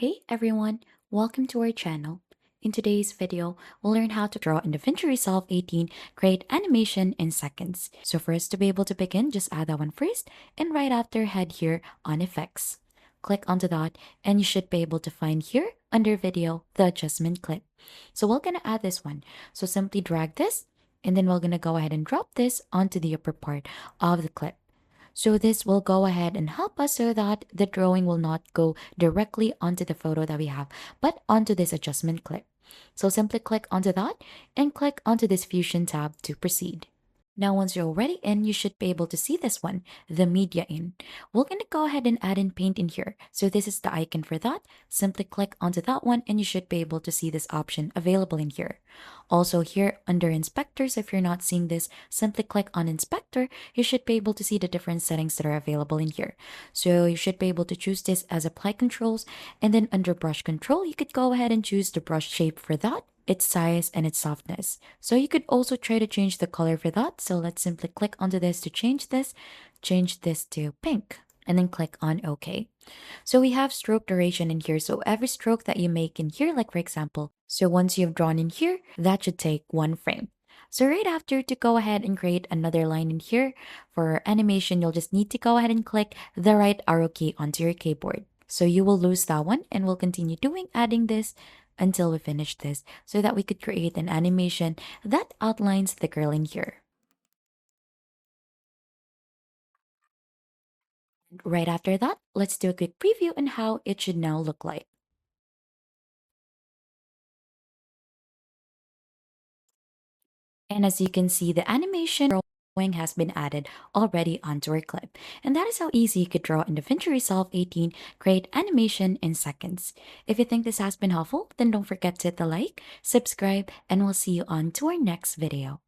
Hey everyone, welcome to our channel. In today's video, we'll learn how to draw in DaVinci Resolve 18, create animation in seconds. So for us to be able to begin, just add that one first, and right after head here on effects. Click onto that, and you should be able to find here under video, the adjustment clip. So we're gonna add this one. So simply drag this, and then we're gonna go ahead and drop this onto the upper part of the clip. So this will go ahead and help us so that the drawing will not go directly onto the photo that we have, but onto this adjustment clip. So simply click onto that and click onto this Fusion tab to proceed. Now, once you're already in, you should be able to see this one, the media in. We're going to go ahead and add in paint in here. So this is the icon for that. Simply click onto that one and you should be able to see this option available in here. Also here under inspectors, if you're not seeing this, simply click on inspector. You should be able to see the different settings that are available in here. So you should be able to choose this as apply controls, and then under brush control, you could go ahead and choose the brush shape for that, its size, and its softness. So you could also try to change the color for that. So let's simply click onto this to change this to pink, and then click on OK. So we have stroke duration in here. So every stroke that you make in here, like for example, so once you've drawn in here, that should take 1 frame. So right after, to go ahead and create another line in here for animation, you'll just need to go ahead and click the right arrow key onto your keyboard. So you will lose that one, and we'll continue adding this until we finish this so that we could create an animation that outlines the girl in here. Right after that, let's do a quick preview on how it should now look like. And as you can see, the animation drawing has been added already onto our clip. And that is how easy you could draw in DaVinci Resolve 18, create animation in seconds. If you think this has been helpful, then don't forget to hit the like, subscribe, and we'll see you on to our next video.